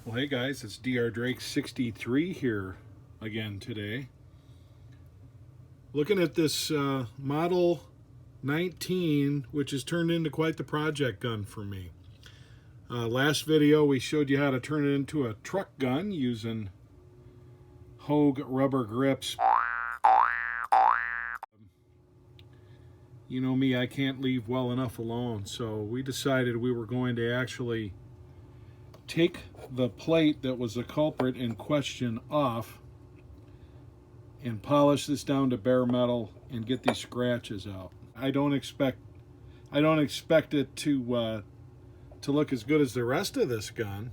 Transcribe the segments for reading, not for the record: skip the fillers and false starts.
Well, hey guys, it's Dr. Drake 63 here again today. Looking at this Model 19, which has turned into quite the project gun for me. Last video we showed you how to turn it into a truck gun using Hogue rubber grips. You know me, I can't leave well enough alone, so we decided we were going to actually take the plate that was the culprit in question off and polish this down to bare metal and get these scratches out. I don't expect it to look as good as the rest of this gun,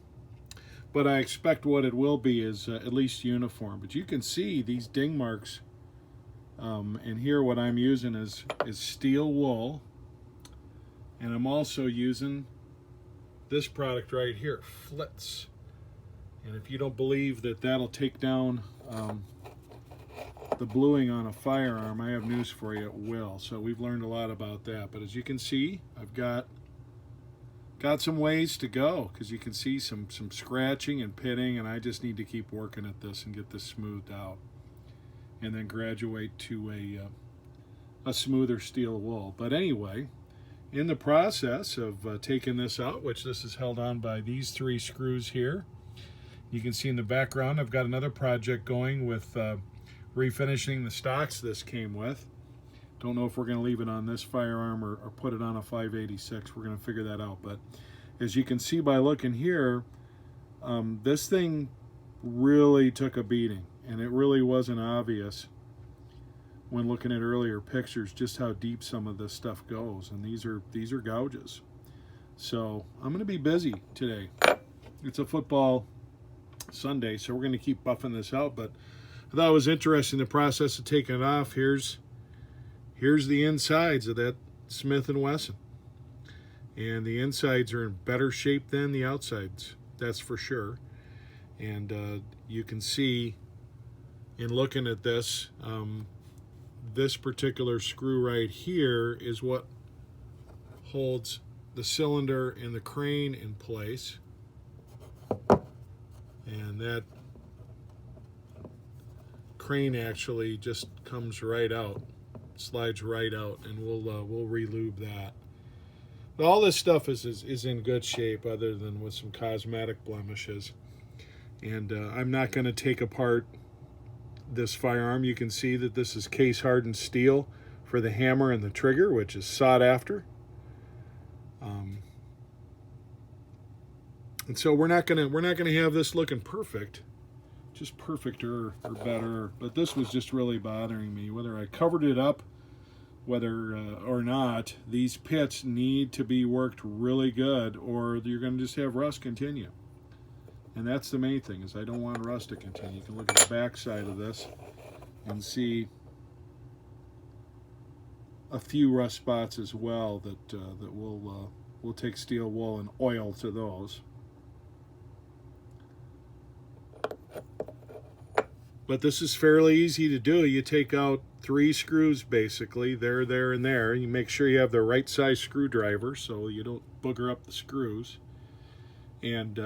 but I expect what it will be is at least uniform. But you can see these ding marks, and here what I'm using is steel wool, and I'm also using this product right here, Flitz. And if you don't believe that that'll take down the bluing on a firearm, I have news for you, it will. So we've learned a lot about that. But as you can see, I've got some ways to go, because you can see some scratching and pitting, and I just need to keep working at this and get this smoothed out, and then graduate to a smoother steel wool. But anyway, in the process of taking this out, which this is held on by these 3 screws here, you can see in the background I've got another project going with refinishing the stocks this came with. Don't know if we're going to leave it on this firearm or put it on a 586. We're going to figure that out. But as you can see by looking here, this thing really took a beating, and it really wasn't obvious when looking at earlier pictures just how deep some of this stuff goes. And these are gouges. So I'm going to be busy today. It's a football Sunday, so we're going to keep buffing this out. But I thought it was interesting, the process of taking it off. Here's the insides of that Smith & Wesson, and the insides are in better shape than the outsides, that's for sure. And you can see in looking at this, this particular screw right here is what holds the cylinder and the crane in place, and that crane actually just comes right out, slides right out, and we'll re-lube that. But all this stuff is in good shape, other than with some cosmetic blemishes. And I'm not going to take apart this firearm. You can see that this is case hardened steel for the hammer and the trigger, which is sought after. And so we're not gonna have this looking perfect, just perfect or better. But this was just really bothering me, whether I covered it up, whether or not. These pits need to be worked really good, or you're going to just have rust continue. And that's the main thing, is I don't want rust to continue. You can look at the back side of this and see a few rust spots as well that we'll take steel wool and oil to those. But this is fairly easy to do. You take out 3 screws basically, there, and there. You make sure you have the right size screwdriver so you don't booger up the screws. And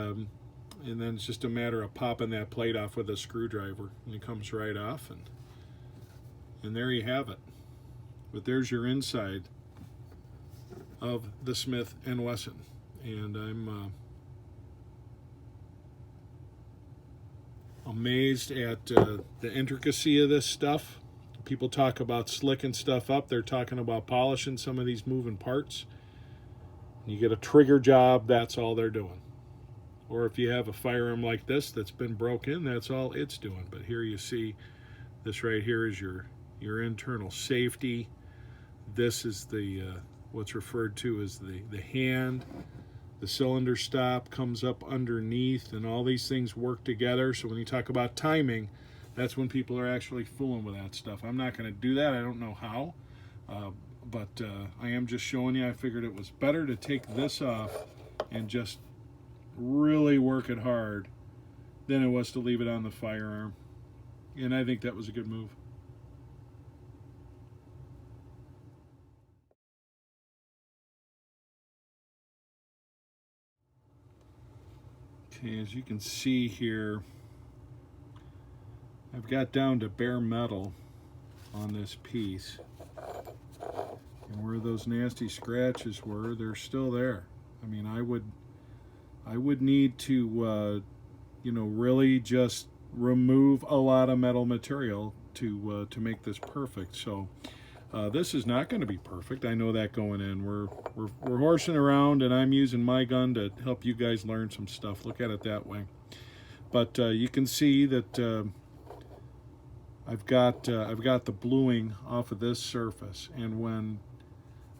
then it's just a matter of popping that plate off with a screwdriver, and it comes right off, and there you have it. But there's your inside of the Smith & Wesson. And I'm amazed at the intricacy of this stuff. People talk about slicking stuff up. They're talking about polishing some of these moving parts. You get a trigger job, that's all they're doing. Or if you have a firearm like this that's been broken, that's all it's doing. But here you see this right here is your internal safety. This is the what's referred to as the hand. The cylinder stop comes up underneath, and all these things work together. So when you talk about timing, that's when people are actually fooling with that stuff. I'm not going to do that. I don't know how, but I am just showing you. I figured it was better to take this off and just really work it hard than it was to leave it on the firearm. And I think that was a good move. Okay, as you can see here, I've got down to bare metal on this piece. And where those nasty scratches were, they're still there. I mean, I would need to, you know, really just remove a lot of metal material to make this perfect. So this is not going to be perfect. I know that going in. We're horsing around, and I'm using my gun to help you guys learn some stuff. Look at it that way. But you can see that I've got the bluing off of this surface, and when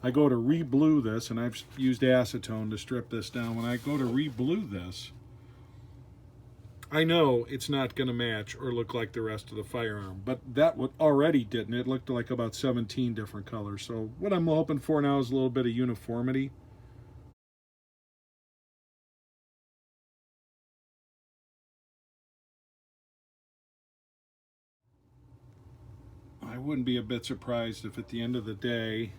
I go to re-blue this, and I've used acetone to strip this down, when I go to re-blue this, I know it's not going to match or look like the rest of the firearm, but that already didn't. It looked like about 17 different colors. So what I'm hoping for now is a little bit of uniformity. I wouldn't be a bit surprised if at the end of the day,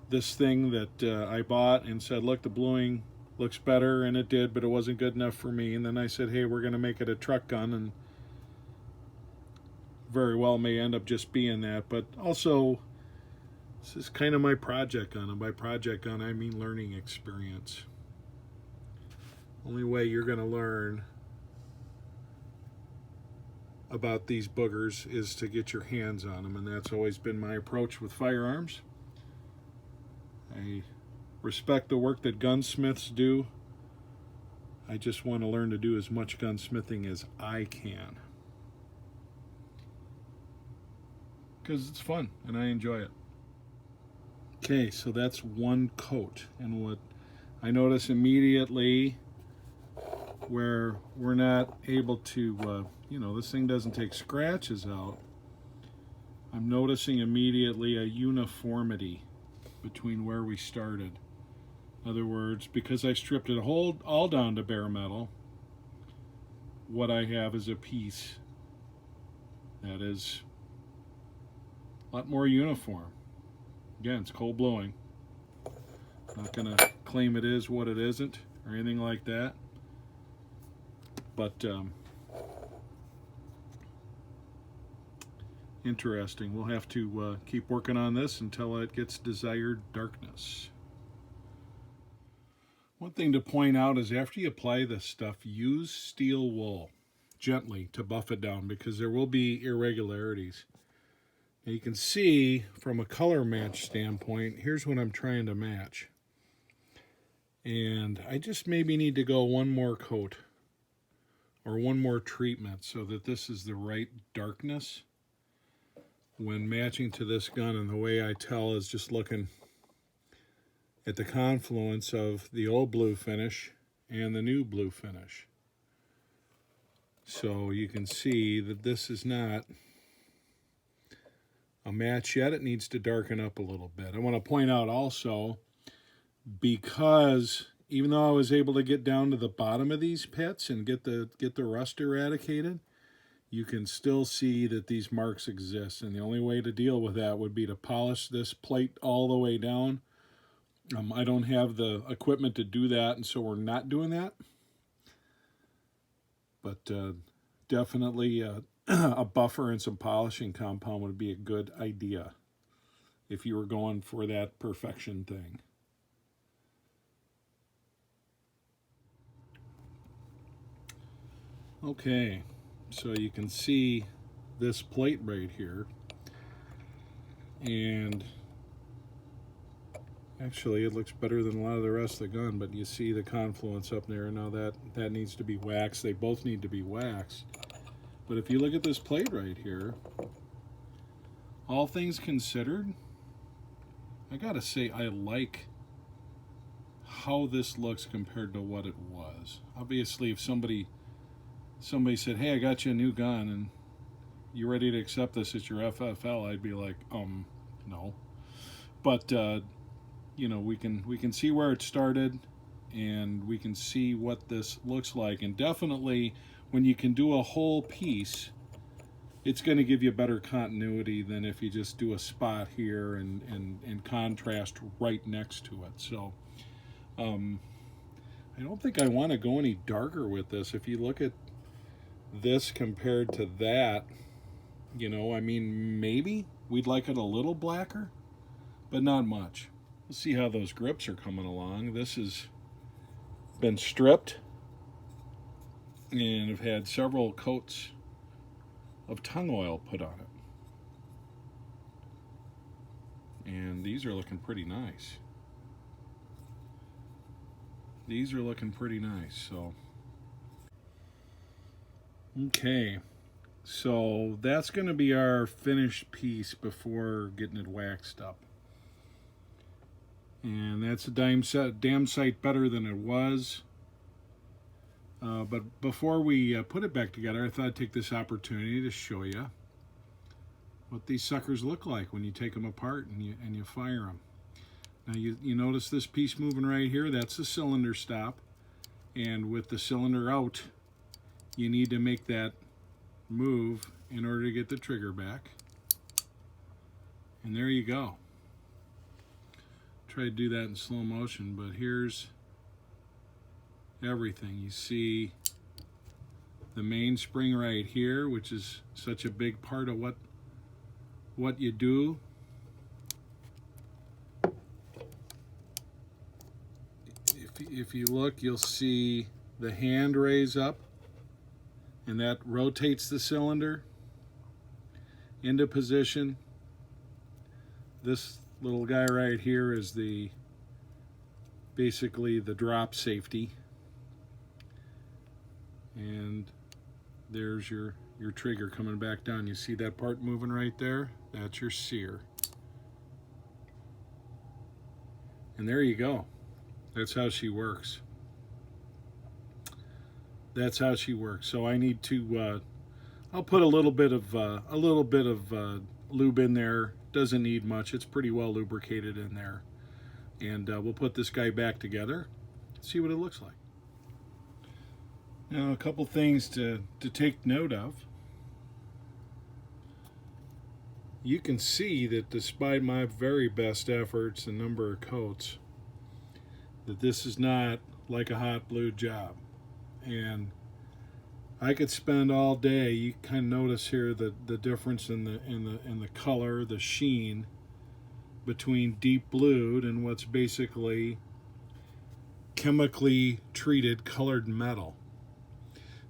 this thing that I bought and said, look, the bluing looks better, and it did, but it wasn't good enough for me. And then I said, hey, we're going to make it a truck gun, and very well may end up just being that. But also, this is kind of my project gun, and by project gun I mean learning experience. Only way you're going to learn about these boogers is to get your hands on them, and that's always been my approach with firearms. I respect the work that gunsmiths do. I just want to learn to do as much gunsmithing as I can, because it's fun and I enjoy it. Okay, so that's one coat, and what I notice immediately where we're not able to, you know, this thing doesn't take scratches out, I'm noticing immediately a uniformity between where we started. In other words, because I stripped it all down to bare metal, what I have is a piece that is a lot more uniform. Again, it's cold blowing. Not going to claim it is what it isn't or anything like that. But interesting. We'll have to keep working on this until it gets desired darkness. One thing to point out is after you apply this stuff, use steel wool gently to buff it down, because there will be irregularities. Now you can see from a color match standpoint, here's what I'm trying to match. And I just maybe need to go one more coat or one more treatment so that this is the right darkness when matching to this gun. And the way I tell is just looking at the confluence of the old blue finish and the new blue finish. So you can see that this is not a match yet. It needs to darken up a little bit. I want to point out also, because even though I was able to get down to the bottom of these pits and get the rust eradicated, you can still see that these marks exist. And the only way to deal with that would be to polish this plate all the way down. I don't have the equipment to do that, and so we're not doing that. But definitely a buffer and some polishing compound would be a good idea if you were going for that perfection thing. Okay, so you can see this plate right here, and actually it looks better than a lot of the rest of the gun, but you see the confluence up there. Now that needs to be waxed. They both need to be waxed. But if you look at this plate right here, all things considered, I gotta say I like how this looks compared to what it was. Obviously, if somebody said, hey, I got you a new gun and you ready to accept this as your FFL, I'd be like, no. But you know, we can see where it started, and we can see what this looks like. And definitely when you can do a whole piece, it's going to give you better continuity than if you just do a spot here and contrast right next to it. So I don't think I want to go any darker with this. If you look at this compared to that, you know, I mean, maybe we'd like it a little blacker, but not much. We'll see how those grips are coming along. This has been stripped and have had several coats of tung oil put on it. And these are looking pretty nice. These are looking pretty nice, so. Okay, so that's going to be our finished piece before getting it waxed up. And that's a damn sight better than it was. But before we put it back together, I thought I'd take this opportunity to show you what these suckers look like when you take them apart and you fire them. Now you notice this piece moving right here, that's the cylinder stop. And with the cylinder out, you need to make that move in order to get the trigger back. And there you go. Try to do that in slow motion, but here's everything. You see the mainspring right here, which is such a big part of what you do. If you look, you'll see the hand raise up, and that rotates the cylinder into position. This little guy right here is basically the drop safety. And there's your trigger coming back down. You see that part moving right there? That's your sear. And there you go. That's how she works. That's how she works. So I need to I'll put a little bit of lube in there. Doesn't need much. It's pretty well lubricated in there. And we'll put this guy back together. See what it looks like. Now, a couple things to take note of. You can see that despite my very best efforts and number of coats, that this is not like a hot blue job. And I could spend all day. You kind of notice here the difference in the color, the sheen between deep blued and what's basically chemically treated colored metal.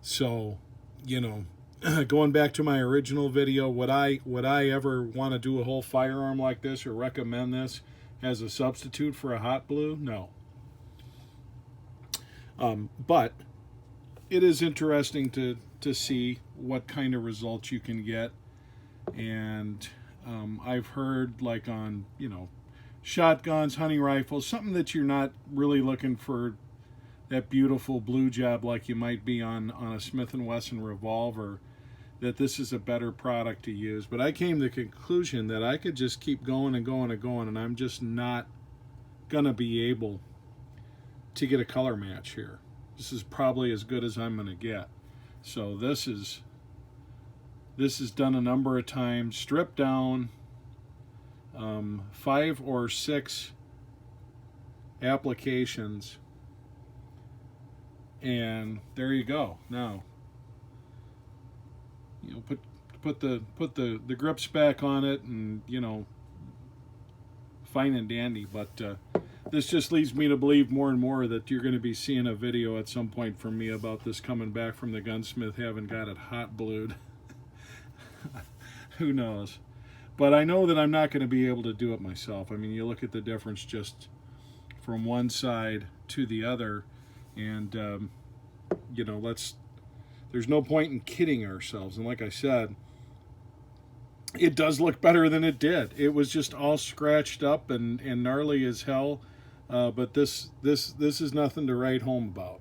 So, you know, going back to my original video, would I ever want to do a whole firearm like this or recommend this as a substitute for a hot blue? No. But it is interesting to see what kind of results you can get. And I've heard, like on, you know, shotguns, hunting rifles, something that you're not really looking for that beautiful blue job like you might be on a Smith & Wesson revolver, that this is a better product to use. But I came to the conclusion that I could just keep going and going and going, and I'm just not gonna be able to get a color match here. This is probably as good as I'm gonna get. So this is done a number of times, stripped down, 5 or 6 applications, and there you go. Now, you know, put the grips back on it, and, you know, fine and dandy. But this just leads me to believe more and more that you're going to be seeing a video at some point from me about this coming back from the gunsmith, having got it hot blued. Who knows? But I know that I'm not going to be able to do it myself. I mean, you look at the difference just from one side to the other, and you know, there's no point in kidding ourselves. And like I said, it does look better than it did. It was just all scratched up and gnarly as hell. But this is nothing to write home about.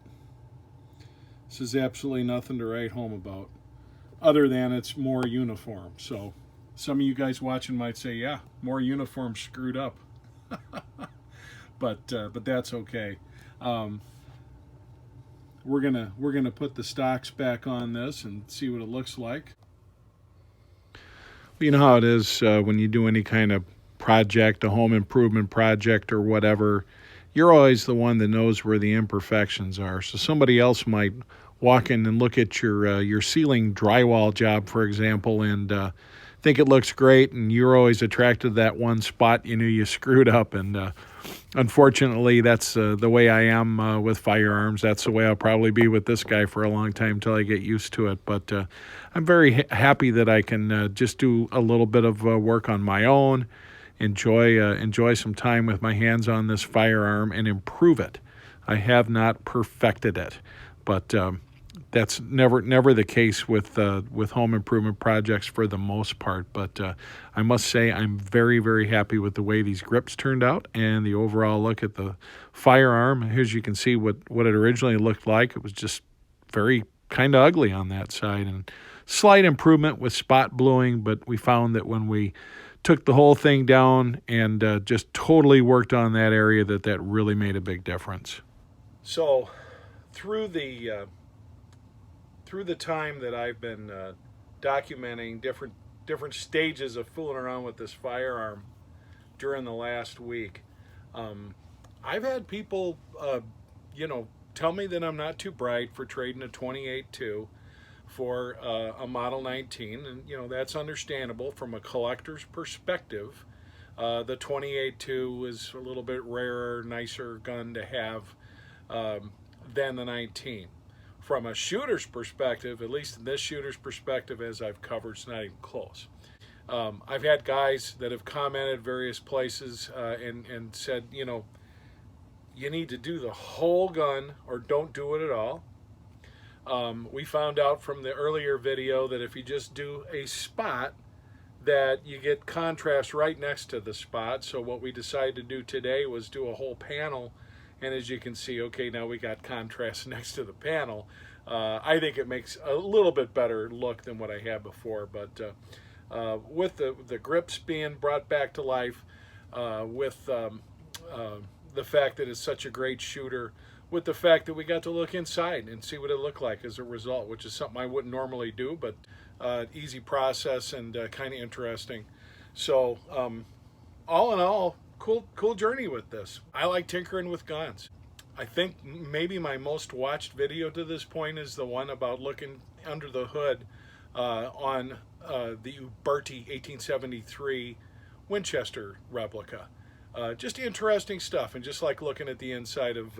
This is absolutely nothing to write home about, other than it's more uniform. So some of you guys watching might say, yeah, more uniform screwed up. But that's okay. We're gonna put the stocks back on this and see what it looks like. You know how it is when you do any kind of project, a home improvement project or whatever. you're always the one that knows where the imperfections are. So somebody else might walk in and look at your ceiling drywall job, for example, and think it looks great, and you're always attracted to that one spot you knew you screwed up. And unfortunately, that's the way I am with firearms. That's the way I'll probably be with this guy for a long time until I get used to it. But I'm very happy that I can just do a little bit of work on my own, enjoy some time with my hands on this firearm, and improve it. I have not perfected it, but that's never the case with home improvement projects for the most part. But I must say I'm very, very happy with the way these grips turned out and the overall look at the firearm. As you can see what it originally looked like, it was just very kind of ugly on that side, and slight improvement with spot bluing, but we found that when we took the whole thing down and just totally worked on that area, that really made a big difference. So through the time that I've been documenting different stages of fooling around with this firearm during the last week, I've had people, tell me that I'm not too bright for trading a 28-2 for a Model 19, and that's understandable from a collector's perspective. The 28-2 is a little bit rarer, nicer gun to have than the 19. From a shooter's perspective, at least in this shooter's perspective, as I've covered, it's not even close. I've had guys that have commented various places and said, you need to do the whole gun or don't do it at all. We found out from the earlier video that if you just do a spot, that you get contrast right next to the spot. So what we decided to do today was do a whole panel. And as you can see, okay, now we got contrast next to the panel. I think it makes a little bit better look than what I had before. But with the grips being brought back to life, with the fact that it's such a great shooter, with the fact that we got to look inside and see what it looked like as a result, which is something I wouldn't normally do, but easy process and kind of interesting. So all in all, cool journey with this. I like tinkering with guns. I think maybe my most watched video to this point is the one about looking under the hood on the Uberti 1873 Winchester replica. Just interesting stuff, and just like looking at the inside of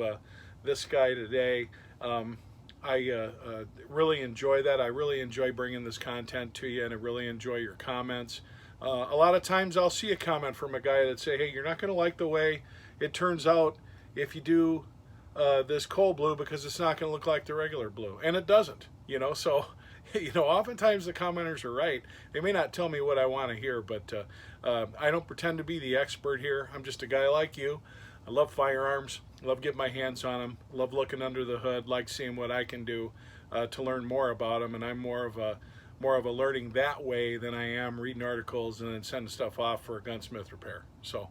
this guy today. I really enjoy that. I really enjoy bringing this content to you, and I really enjoy your comments. A lot of times I'll see a comment from a guy that say, hey, you're not going to like the way it turns out if you do this cold blue, because it's not going to look like the regular blue. And it doesn't, so oftentimes the commenters are right. They may not tell me what I want to hear, but I don't pretend to be the expert here. I'm just a guy like you. I love firearms, love getting my hands on them, love looking under the hood, like seeing what I can do to learn more about them, and I'm more of a learning that way than I am reading articles and then sending stuff off for a gunsmith repair. So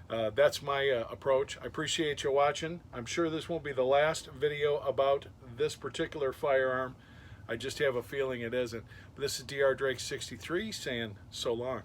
that's my approach. I appreciate you watching. I'm sure this won't be the last video about this particular firearm. I just have a feeling it isn't. But this is Dr. Drake 63 saying so long.